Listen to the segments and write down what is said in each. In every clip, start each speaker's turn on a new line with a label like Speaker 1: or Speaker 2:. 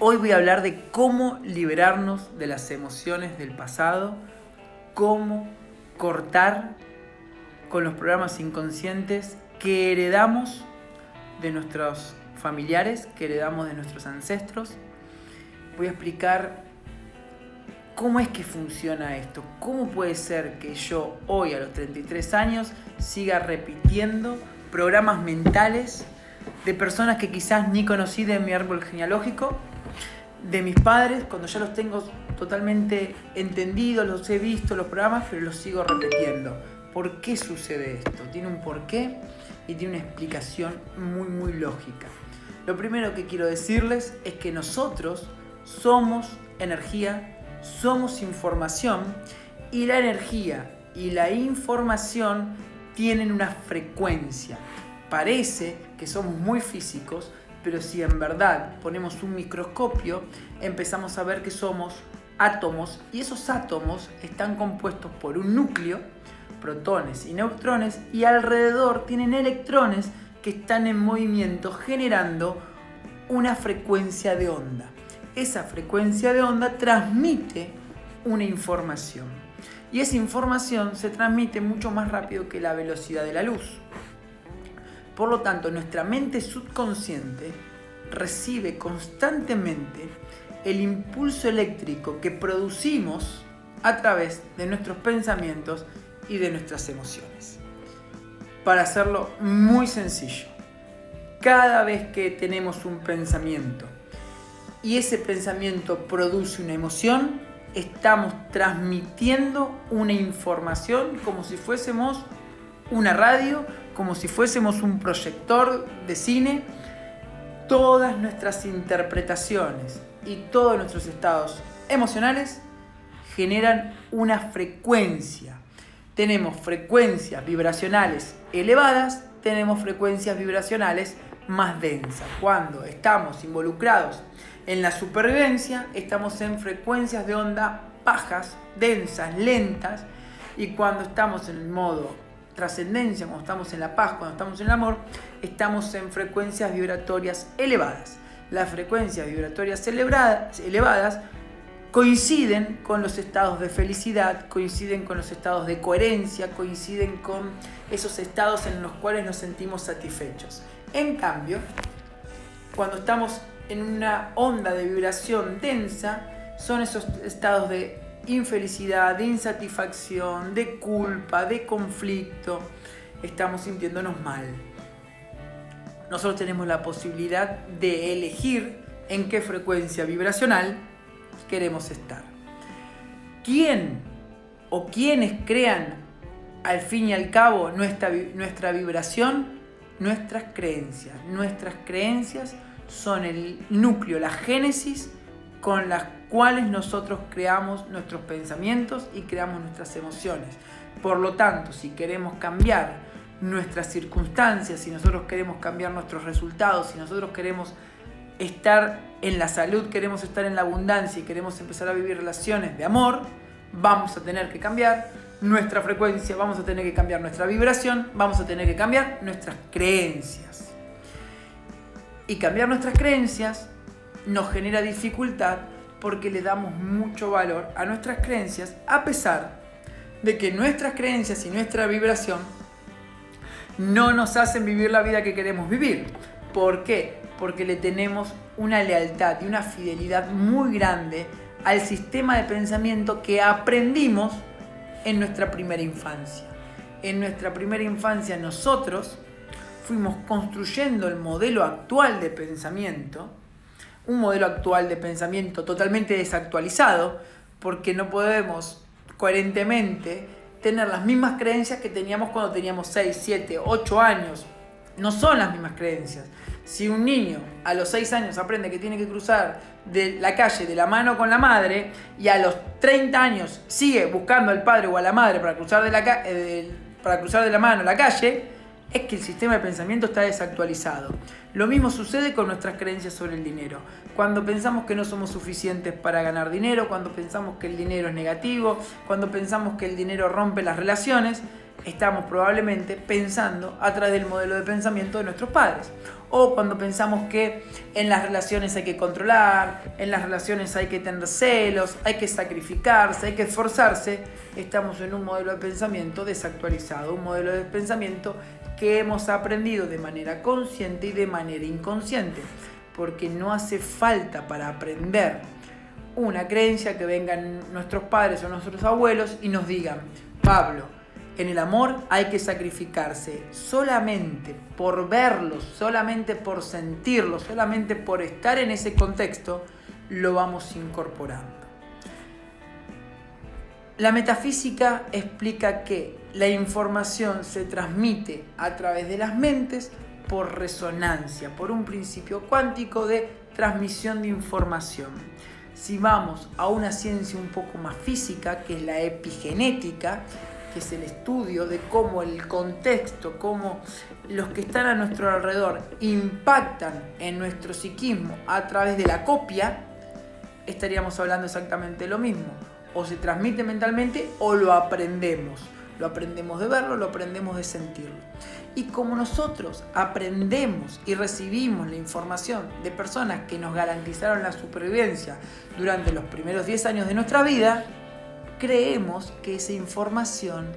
Speaker 1: Hoy voy a hablar de cómo liberarnos de las emociones del pasado, cómo cortar con los programas inconscientes que heredamos de nuestros familiares, que heredamos de nuestros ancestros. Voy a explicar cómo es que funciona esto, cómo puede ser que yo hoy a los 33 años siga repitiendo programas mentales de personas que quizás ni conocí de mi árbol genealógico, de mis padres, cuando ya los tengo totalmente entendidos, los he visto, los programas, pero los sigo repitiendo. ¿Por qué sucede esto? Tiene un porqué y tiene una explicación muy lógica. Lo primero que quiero decirles es que nosotros somos energía, somos información, y la energía y la información tienen una frecuencia. Parece que somos muy físicos, pero si en verdad ponemos un microscopio, empezamos a ver que somos átomos, y esos átomos están compuestos por un núcleo, protones y neutrones, y alrededor tienen electrones que están en movimiento generando una frecuencia de onda. Esa frecuencia de onda transmite una información, y esa información se transmite mucho más rápido que la velocidad de la luz. Por lo tanto, nuestra mente subconsciente recibe constantemente el impulso eléctrico que producimos a través de nuestros pensamientos y de nuestras emociones. Para hacerlo muy sencillo, cada vez que tenemos un pensamiento y ese pensamiento produce una emoción, estamos transmitiendo una información como si fuésemos una radio, como si fuésemos un proyector de cine. Todas nuestras interpretaciones y todos nuestros estados emocionales generan una frecuencia. Tenemos frecuencias vibracionales elevadas, tenemos frecuencias vibracionales más densas. Cuando estamos involucrados en la supervivencia, estamos en frecuencias de onda bajas, densas, lentas, y cuando estamos en el modo trascendencia, cuando estamos en la paz, cuando estamos en el amor, estamos en frecuencias vibratorias elevadas. Las frecuencias vibratorias elevadas coinciden con los estados de felicidad, coinciden con los estados de coherencia, coinciden con esos estados en los cuales nos sentimos satisfechos. En cambio, cuando estamos en una onda de vibración densa, son esos estados de infelicidad, de insatisfacción, de culpa, de conflicto. Estamos sintiéndonos mal. Nosotros tenemos la posibilidad de elegir en qué frecuencia vibracional queremos estar. ¿Quién o quiénes crean al fin y al cabo nuestra vibración? Nuestras creencias. Nuestras creencias son el núcleo, la génesis con las cuales nosotros creamos nuestros pensamientos y creamos nuestras emociones. Por lo tanto, si queremos cambiar nuestras circunstancias, si nosotros queremos cambiar nuestros resultados, si nosotros queremos estar en la salud, queremos estar en la abundancia y queremos empezar a vivir relaciones de amor, vamos a tener que cambiar nuestra frecuencia, vamos a tener que cambiar nuestra vibración, vamos a tener que cambiar nuestras creencias. Y cambiar nuestras creencias nos genera dificultad porque le damos mucho valor a nuestras creencias, a pesar de que nuestras creencias y nuestra vibración no nos hacen vivir la vida que queremos vivir. ¿Por qué? Porque le tenemos una lealtad y una fidelidad muy grande al sistema de pensamiento que aprendimos en nuestra primera infancia. En nuestra primera infancia nosotros fuimos construyendo el modelo actual de pensamiento, un modelo actual de pensamiento totalmente desactualizado, porque no podemos coherentemente tener las mismas creencias que teníamos cuando teníamos 6, 7, 8 años. No son las mismas creencias. Si un niño a los 6 años aprende que tiene que cruzar de la calle de la mano con la madre, y a los 30 años sigue buscando al padre o a la madre para cruzar de la mano la calle, es que el sistema de pensamiento está desactualizado. Lo mismo sucede con nuestras creencias sobre el dinero. Cuando pensamos que no somos suficientes para ganar dinero, cuando pensamos que el dinero es negativo, cuando pensamos que el dinero rompe las relaciones, estamos probablemente pensando a través del modelo de pensamiento de nuestros padres. O cuando pensamos que en las relaciones hay que controlar, en las relaciones hay que tener celos, hay que sacrificarse, hay que esforzarse, estamos en un modelo de pensamiento desactualizado, un modelo de pensamiento que hemos aprendido de manera consciente y de manera inconsciente, porque no hace falta para aprender una creencia que vengan nuestros padres o nuestros abuelos y nos digan: Pablo, en el amor hay que sacrificarse. Solamente por verlo, solamente por sentirlo, solamente por estar en ese contexto, lo vamos incorporando. La metafísica explica que la información se transmite a través de las mentes por resonancia, por un principio cuántico de transmisión de información. Si vamos a una ciencia un poco más física, que es la epigenética, que es el estudio de cómo el contexto, cómo los que están a nuestro alrededor impactan en nuestro psiquismo a través de la copia, estaríamos hablando exactamente lo mismo. O se transmite mentalmente o lo aprendemos. Lo aprendemos de verlo, lo aprendemos de sentirlo. Y como nosotros aprendemos y recibimos la información de personas que nos garantizaron la supervivencia durante los primeros 10 años de nuestra vida, creemos que esa información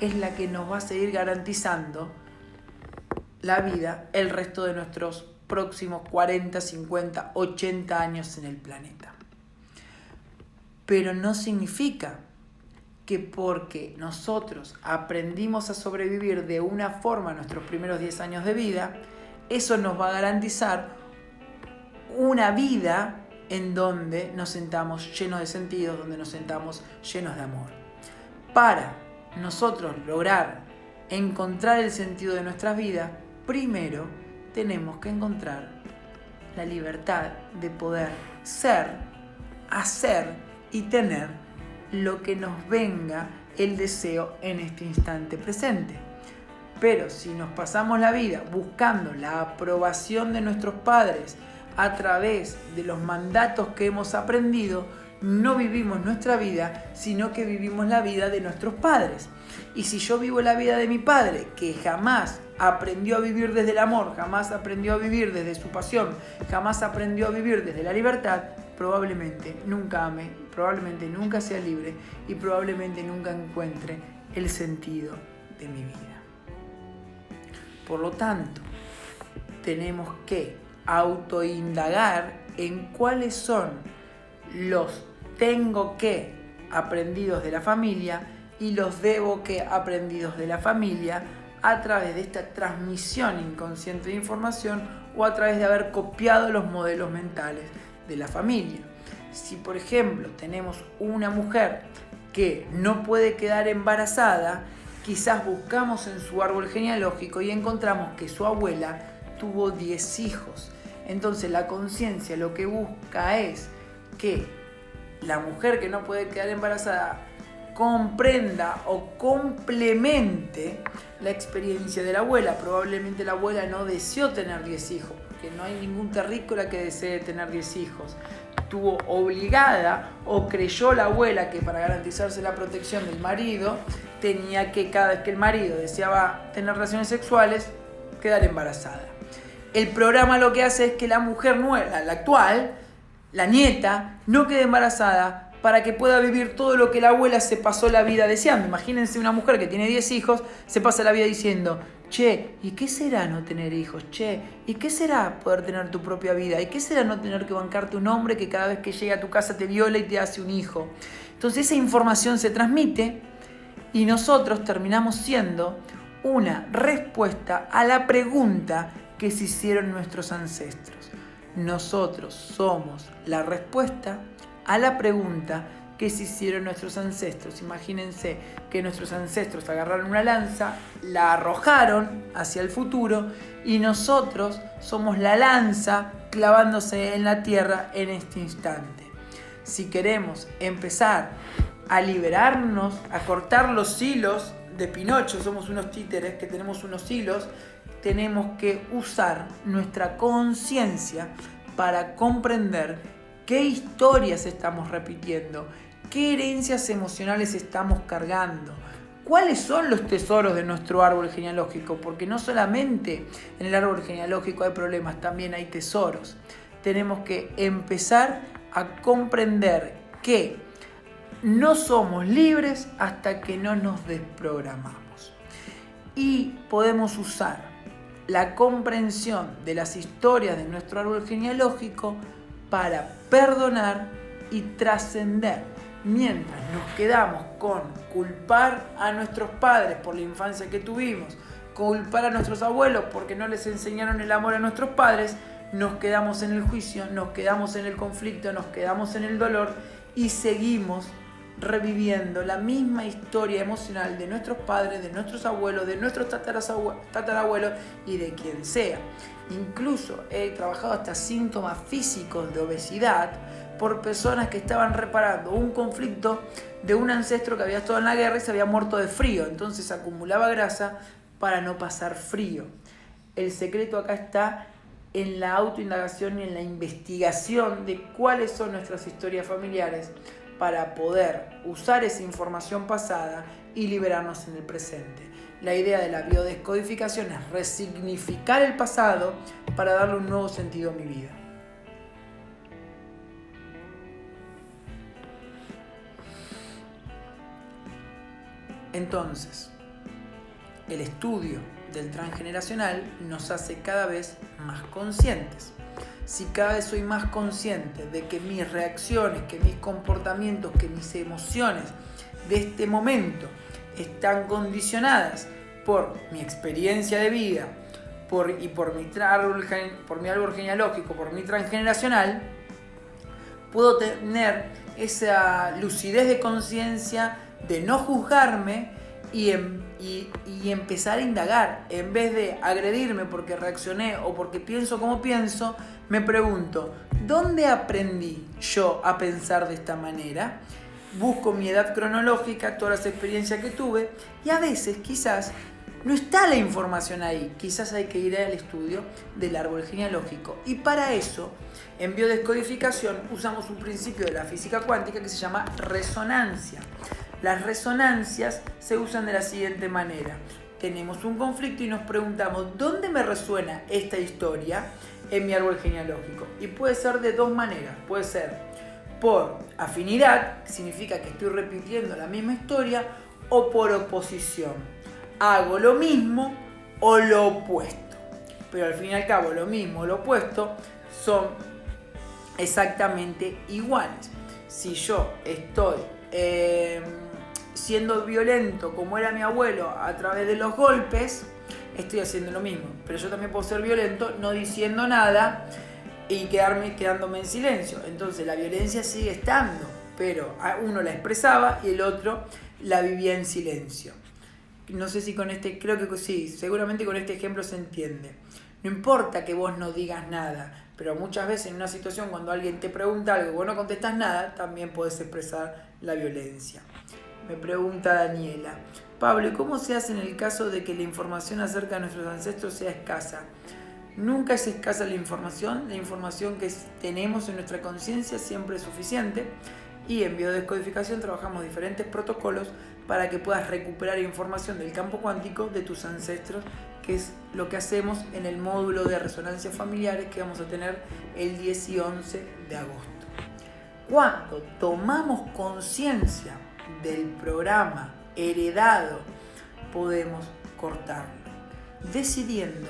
Speaker 1: es la que nos va a seguir garantizando la vida el resto de nuestros próximos 40, 50, 80 años en el planeta. Pero no significa que porque nosotros aprendimos a sobrevivir de una forma nuestros primeros 10 años de vida, eso nos va a garantizar una vida en donde nos sentamos llenos de sentido, donde nos sentamos llenos de amor. Para nosotros lograr encontrar el sentido de nuestras vidas, primero tenemos que encontrar la libertad de poder ser, hacer y tener lo que nos venga el deseo en este instante presente. Pero si nos pasamos la vida buscando la aprobación de nuestros padres a través de los mandatos que hemos aprendido, no vivimos nuestra vida, sino que vivimos la vida de nuestros padres. Y si yo vivo la vida de mi padre, que jamás aprendió a vivir desde el amor, jamás aprendió a vivir desde su pasión, jamás aprendió a vivir desde la libertad, probablemente nunca ame, probablemente nunca sea libre y probablemente nunca encuentre el sentido de mi vida. Por lo tanto, tenemos que autoindagar en cuáles son los tengo que aprendidos de la familia y los debo que aprendidos de la familia a través de esta transmisión inconsciente de información o a través de haber copiado los modelos mentales de la familia. Si, por ejemplo, tenemos una mujer que no puede quedar embarazada, quizás buscamos en su árbol genealógico y encontramos que su abuela tuvo 10 hijos. Entonces la conciencia lo que busca es que la mujer que no puede quedar embarazada comprenda o complemente la experiencia de la abuela. Probablemente la abuela no deseó tener 10 hijos, porque no hay ningún terrícola que desee tener 10 hijos. Estuvo obligada o creyó la abuela que para garantizarse la protección del marido tenía que cada vez que el marido deseaba tener relaciones sexuales quedar embarazada. El programa lo que hace es que la mujer nueva, la actual, la nieta, no quede embarazada para que pueda vivir todo lo que la abuela se pasó la vida deseando. Imagínense una mujer que tiene 10 hijos, se pasa la vida diciendo: che, ¿y qué será no tener hijos? Che, ¿y qué será poder tener tu propia vida? ¿Y qué será no tener que bancarte un hombre que cada vez que llega a tu casa te viola y te hace un hijo? Entonces esa información se transmite y nosotros terminamos siendo una respuesta a la pregunta que se hicieron nuestros ancestros. Nosotros somos la respuesta a la pregunta que se hicieron nuestros ancestros. Imagínense que nuestros ancestros agarraron una lanza, la arrojaron hacia el futuro y nosotros somos la lanza clavándose en la tierra en este instante. Si queremos empezar a liberarnos, a cortar los hilos de Pinocho, somos unos títeres que tenemos unos hilos, tenemos que usar nuestra conciencia para comprender qué historias estamos repitiendo, qué herencias emocionales estamos cargando, ¿Cuáles son los tesoros de nuestro árbol genealógico? Porque no solamente en el árbol genealógico hay problemas, también hay tesoros. Tenemos que empezar a comprender que no somos libres hasta que no nos desprogramamos. Y podemos usar la comprensión de las historias de nuestro árbol genealógico para perdonar y trascender. Mientras nos quedamos con culpar a nuestros padres por la infancia que tuvimos, culpar a nuestros abuelos porque no les enseñaron el amor a nuestros padres, nos quedamos en el juicio, nos quedamos en el conflicto, nos quedamos en el dolor y seguimos reviviendo la misma historia emocional de nuestros padres, de nuestros abuelos, de nuestros tatarabuelos y de quien sea. Incluso he trabajado hasta síntomas físicos de obesidad por personas que estaban reparando un conflicto de un ancestro que había estado en la guerra y se había muerto de frío, entonces acumulaba grasa para no pasar frío. El secreto acá está en la autoindagación y en la investigación de cuáles son nuestras historias familiares para poder usar esa información pasada y liberarnos en el presente. La idea de la biodescodificación es resignificar el pasado para darle un nuevo sentido a mi vida. Entonces, el estudio del transgeneracional nos hace cada vez más conscientes. Si cada vez soy más consciente de que mis reacciones, que mis comportamientos, que mis emociones de este momento están condicionadas por mi experiencia de vida, por mi árbol genealógico, por mi transgeneracional, puedo tener esa lucidez de conciencia de no juzgarme y empezar a indagar. En vez de agredirme porque reaccioné o porque pienso como pienso, me pregunto, ¿dónde aprendí yo a pensar de esta manera? Busco mi edad cronológica, todas las experiencias que tuve, y a veces quizás no está la información ahí. Quizás hay que ir al estudio del árbol genealógico. Y para eso, en biodescodificación, usamos un principio de la física cuántica que se llama resonancia. Las resonancias se usan de la siguiente manera. Tenemos un conflicto y nos preguntamos, ¿dónde me resuena esta historia en mi árbol genealógico? Y puede ser de dos maneras. Puede ser por afinidad, que significa que estoy repitiendo la misma historia, o por oposición. Hago lo mismo o lo opuesto. Pero al fin y al cabo, lo mismo o lo opuesto son exactamente iguales. Si yo estoy siendo violento como era mi abuelo a través de los golpes, estoy haciendo lo mismo. Pero yo también puedo ser violento no diciendo nada y quedándome en silencio. Entonces la violencia sigue estando, pero uno la expresaba y el otro la vivía en silencio. No sé si con creo que sí, seguramente con este ejemplo se entiende. No importa que vos no digas nada, pero muchas veces en una situación cuando alguien te pregunta algo y vos no contestas nada, también podés expresar la violencia. Me pregunta Daniela, Pablo, ¿y cómo se hace en el caso de que la información acerca de nuestros ancestros sea escasa? Nunca es escasa la información que tenemos en nuestra conciencia siempre es suficiente, y en biodescodificación trabajamos diferentes protocolos para que puedas recuperar información del campo cuántico de tus ancestros, que es lo que hacemos en el módulo de resonancias familiares que vamos a tener el 10 y 11 de agosto. Cuando tomamos conciencia del programa heredado, podemos cortarlo, decidiendo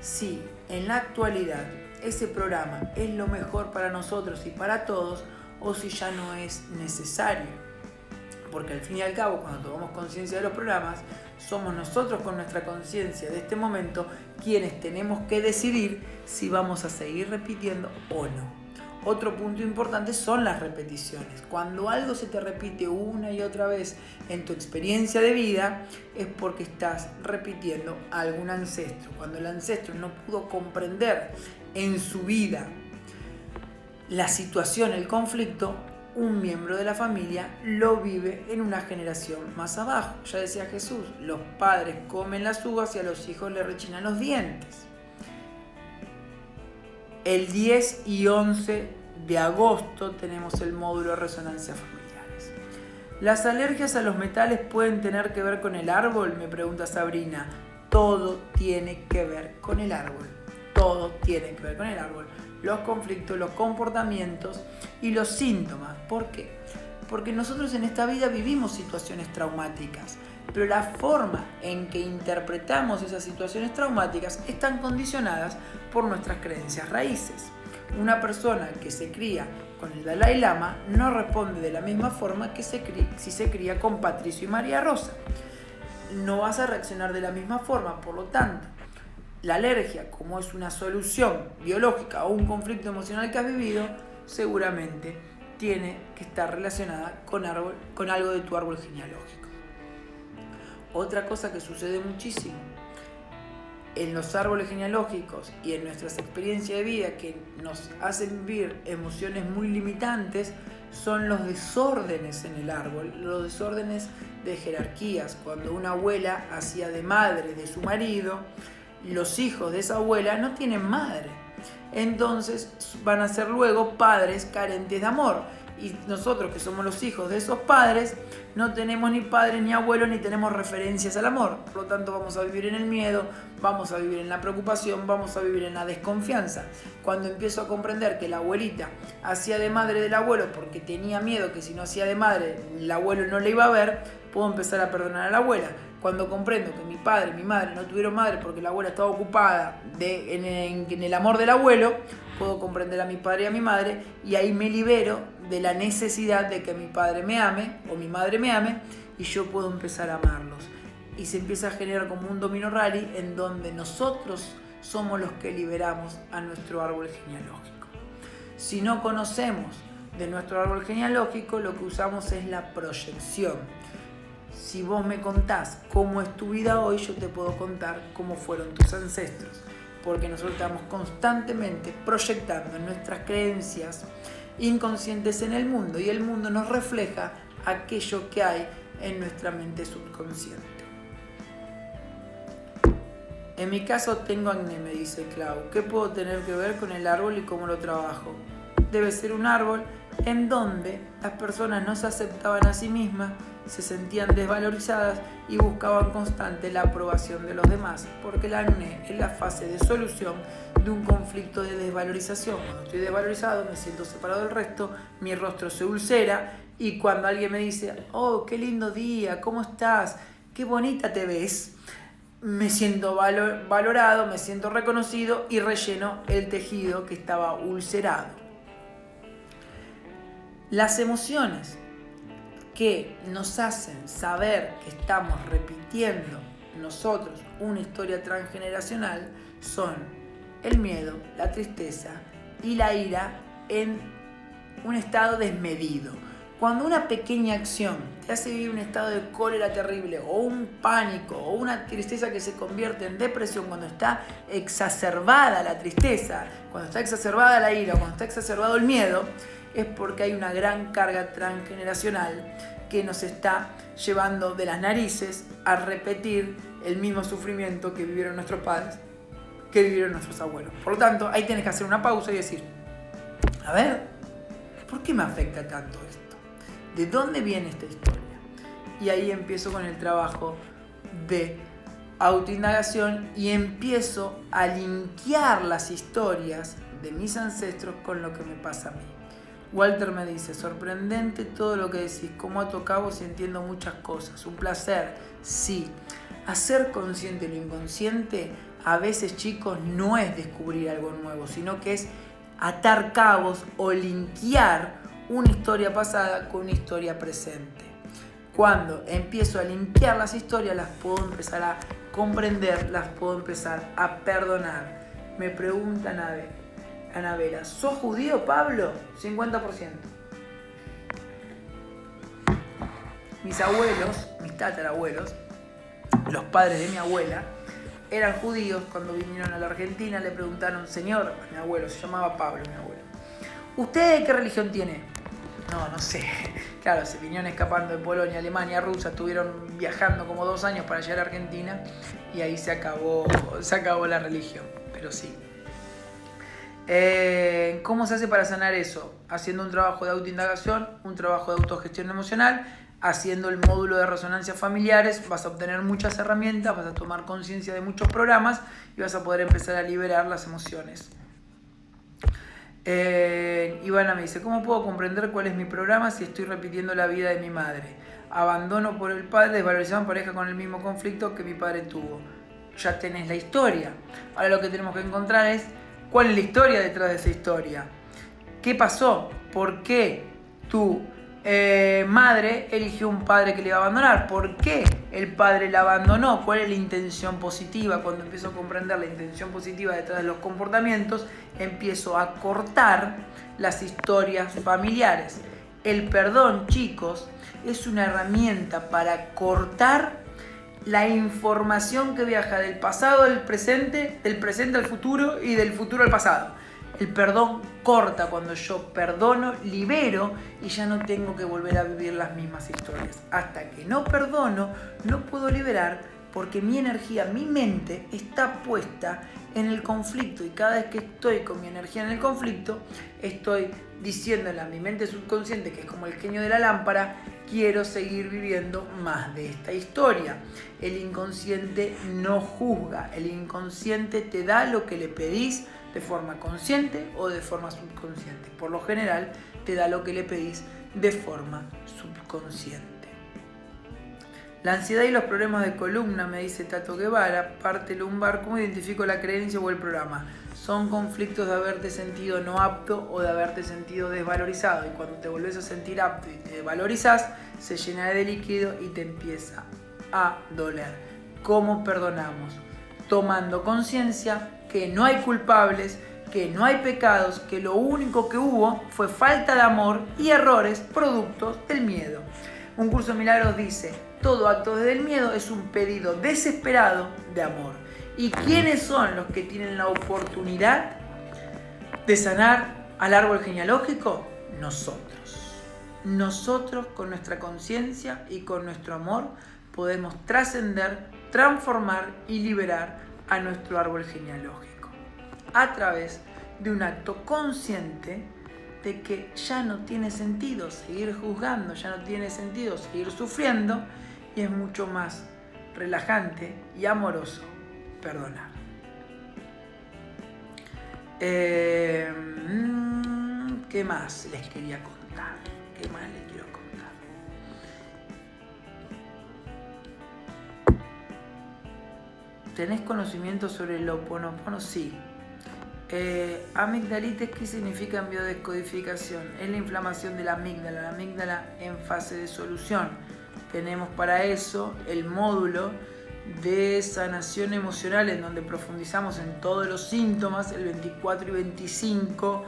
Speaker 1: si en la actualidad ese programa es lo mejor para nosotros y para todos, o si ya no es necesario. Porque al fin y al cabo, cuando tomamos conciencia de los programas, somos nosotros con nuestra conciencia de este momento quienes tenemos que decidir si vamos a seguir repitiendo o no. Otro punto importante son las repeticiones. Cuando algo se te repite una y otra vez en tu experiencia de vida, es porque estás repitiendo a algún ancestro. Cuando el ancestro no pudo comprender en su vida la situación, el conflicto, un miembro de la familia lo vive en una generación más abajo. Ya decía Jesús, los padres comen las uvas y a los hijos le rechinan los dientes. El 10 y 11 de agosto tenemos el módulo de resonancias familiares. ¿Las alergias a los metales pueden tener que ver con el árbol?, me pregunta Sabrina. Todo tiene que ver con el árbol. Todo tiene que ver con el árbol. Los conflictos, los comportamientos y los síntomas. ¿Por qué? Porque nosotros en esta vida vivimos situaciones traumáticas, pero la forma en que interpretamos esas situaciones traumáticas están condicionadas por nuestras creencias raíces. Una persona que se cría con el Dalai Lama no responde de la misma forma que si se cría con Patricio y María Rosa. No vas a reaccionar de la misma forma, por lo tanto, la alergia, como es una solución biológica o un conflicto emocional que has vivido, seguramente tiene que estar relacionada con algo de tu árbol genealógico. Otra cosa que sucede muchísimo en los árboles genealógicos y en nuestras experiencias de vida que nos hacen vivir emociones muy limitantes son los desórdenes en el árbol, los desórdenes de jerarquías. Cuando una abuela hacía de madre de su marido, los hijos de esa abuela no tienen madre. Entonces van a ser luego padres carentes de amor. Y nosotros, que somos los hijos de esos padres, no tenemos ni padres ni abuelos, ni tenemos referencias al amor. Por lo tanto, vamos a vivir en el miedo, vamos a vivir en la preocupación, vamos a vivir en la desconfianza. Cuando empiezo a comprender que la abuelita hacía de madre del abuelo porque tenía miedo que si no hacía de madre, el abuelo no le iba a ver, puedo empezar a perdonar a la abuela. Cuando comprendo que mi padre y mi madre no tuvieron madre porque la abuela estaba ocupada en el amor del abuelo, puedo comprender a mi padre y a mi madre, y ahí me libero de la necesidad de que mi padre me ame o mi madre me ame, y yo puedo empezar a amarlos. Y se empieza a generar como un dominó rally en donde nosotros somos los que liberamos a nuestro árbol genealógico. Si no conocemos de nuestro árbol genealógico, lo que usamos es la proyección. Si vos me contás cómo es tu vida hoy, yo te puedo contar cómo fueron tus ancestros, porque nosotros estamos constantemente proyectando nuestras creencias inconscientes en el mundo, y el mundo nos refleja aquello que hay en nuestra mente subconsciente. En mi caso tengo acné, me dice Clau. ¿Qué puedo tener que ver con el árbol y cómo lo trabajo? Debe ser un árbol en donde las personas no se aceptaban a sí mismas, se sentían desvalorizadas y buscaban constante la aprobación de los demás, porque el acné es la fase de solución de un conflicto de desvalorización. Cuando estoy desvalorizado, me siento separado del resto, mi rostro se ulcera, y cuando alguien me dice, oh, qué lindo día, ¿cómo estás? Qué bonita te ves, me siento valorado, me siento reconocido y relleno el tejido que estaba ulcerado. Las emociones que nos hacen saber que estamos repitiendo nosotros una historia transgeneracional son el miedo, la tristeza y la ira en un estado desmedido. Cuando una pequeña acción te hace vivir un estado de cólera terrible, o un pánico, o una tristeza que se convierte en depresión, cuando está exacerbada la tristeza, cuando está exacerbada la ira, cuando está exacerbado el miedo, es porque hay una gran carga transgeneracional que nos está llevando de las narices a repetir el mismo sufrimiento que vivieron nuestros padres, que vivieron nuestros abuelos. Por lo tanto, ahí tienes que hacer una pausa y decir, a ver, ¿por qué me afecta tanto esto? ¿De dónde viene esta historia? Y ahí empiezo con el trabajo de autoindagación y empiezo a linkear las historias de mis ancestros con lo que me pasa a mí. Walter me dice, sorprendente todo lo que decís, cómo ato cabos y entiendo muchas cosas. Un placer, sí. Hacer consciente lo inconsciente, a veces, chicos, no es descubrir algo nuevo, sino que es atar cabos o linkear una historia pasada con una historia presente. Cuando empiezo a limpiar las historias, las puedo empezar a comprender, las puedo empezar a perdonar. Me pregunta Anabela, ¿sos judío, Pablo? 50%. Mis abuelos, mis tatarabuelos, los padres de mi abuela, eran judíos. Cuando vinieron a la Argentina le preguntaron, señor, a mi abuelo, se llamaba Pablo, mi abuelo, ¿usted qué religión tiene? No sé. Claro, se vinieron escapando de Polonia, Alemania, Rusia, estuvieron viajando como 2 años para llegar a Argentina y ahí se acabó la religión, pero sí. ¿Cómo se hace para sanar eso? Haciendo un trabajo de autoindagación, un trabajo de autogestión emocional, haciendo el módulo de resonancias familiares vas a obtener muchas herramientas, vas a tomar conciencia de muchos programas y vas a poder empezar a liberar las emociones. Ivana me dice, ¿cómo puedo comprender cuál es mi programa si estoy repitiendo la vida de mi madre? Abandono por el padre, desvalorización en pareja con el mismo conflicto que mi padre tuvo. Ya tenés la historia. Ahora lo que tenemos que encontrar es cuál es la historia detrás de esa historia. ¿Qué pasó? ¿Por qué tu madre eligió un padre que le iba a abandonar? ¿Por qué el padre la abandonó? ¿Cuál es la intención positiva? Cuando empiezo a comprender la intención positiva detrás de los comportamientos, empiezo a cortar las historias familiares. El perdón, chicos, es una herramienta para cortar la información que viaja del pasado al presente, del presente al futuro y del futuro al pasado. El perdón corta. Cuando yo perdono, libero y ya no tengo que volver a vivir las mismas historias. Hasta que no perdono, no puedo liberar porque mi energía, mi mente está puesta en el conflicto y cada vez que estoy con mi energía en el conflicto, estoy diciéndole a mi mente subconsciente, que es como el genio de la lámpara, quiero seguir viviendo más de esta historia. El inconsciente no juzga, el inconsciente te da lo que le pedís de forma consciente o de forma subconsciente. Por lo general te da lo que le pedís de forma subconsciente. La ansiedad y los problemas de columna, me dice Tato Guevara, parte lumbar, ¿cómo identifico la creencia o el programa? Son conflictos de haberte sentido no apto o de haberte sentido desvalorizado. Y cuando te volvés a sentir apto y te valorizás, se llena de líquido y te empieza a doler. ¿Cómo perdonamos? Tomando conciencia que no hay culpables, que no hay pecados, que lo único que hubo fue falta de amor y errores productos del miedo. Un curso de milagros dice, todo acto desde el miedo es un pedido desesperado de amor. ¿Y quiénes son los que tienen la oportunidad de sanar al árbol genealógico? Nosotros. Nosotros con nuestra conciencia y con nuestro amor podemos trascender, transformar y liberar a nuestro árbol genealógico a través de un acto consciente de que ya no tiene sentido seguir juzgando, ya no tiene sentido seguir sufriendo y es mucho más relajante y amoroso perdonar. ¿Qué más les quería contar? ¿Qué más les quiero contar? ¿Tenés conocimiento sobre el Ho'oponopono? Sí. Amigdalitis, ¿qué significa en biodescodificación? Es la inflamación de la amígdala en fase de solución. Tenemos para eso el módulo de sanación emocional en donde profundizamos en todos los síntomas el 24 y 25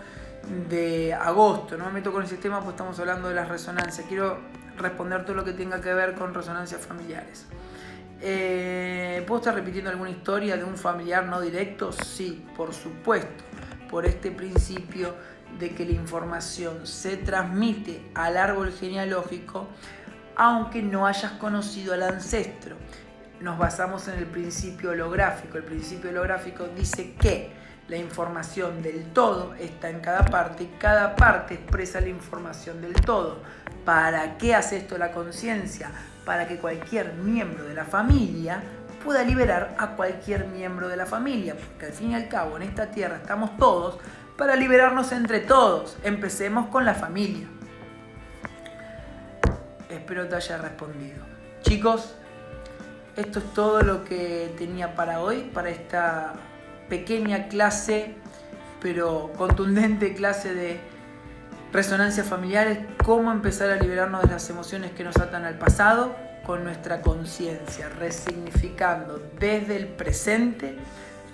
Speaker 1: de agosto. No me meto con el sistema porque estamos hablando de las resonancias. Quiero responder todo lo que tenga que ver con resonancias familiares. ¿Puedo estar repitiendo alguna historia de un familiar no directo? Sí, por supuesto, por este principio de que la información se transmite al árbol genealógico aunque no hayas conocido al ancestro. Nos basamos en el principio holográfico. El principio holográfico dice que la información del todo está en cada parte y cada parte expresa la información del todo. ¿Para qué hace esto la conciencia? Para que cualquier miembro de la familia pueda liberar a cualquier miembro de la familia, porque al fin y al cabo en esta tierra estamos todos para liberarnos entre todos. Empecemos con la familia. Espero te haya respondido. Chicos, esto es todo lo que tenía para hoy, para esta pequeña clase, pero contundente clase de resonancias familiares, cómo empezar a liberarnos de las emociones que nos atan al pasado con nuestra conciencia, resignificando desde el presente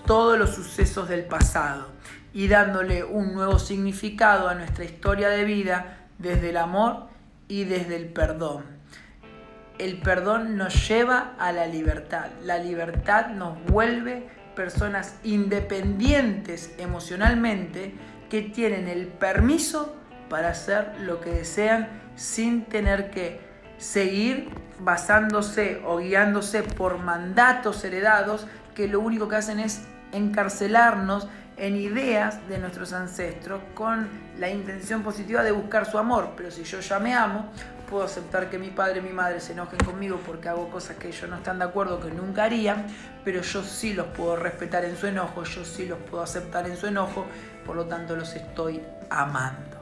Speaker 1: todos los sucesos del pasado y dándole un nuevo significado a nuestra historia de vida desde el amor y desde el perdón. El perdón nos lleva a la libertad. La libertad nos vuelve personas independientes emocionalmente que tienen el permiso para hacer lo que desean sin tener que seguir basándose o guiándose por mandatos heredados que lo único que hacen es encarcelarnos en ideas de nuestros ancestros con la intención positiva de buscar su amor. Pero si yo ya me amo, puedo aceptar que mi padre y mi madre se enojen conmigo porque hago cosas que ellos no están de acuerdo, que nunca harían, pero yo sí los puedo respetar en su enojo, yo sí los puedo aceptar en su enojo, por lo tanto los estoy amando.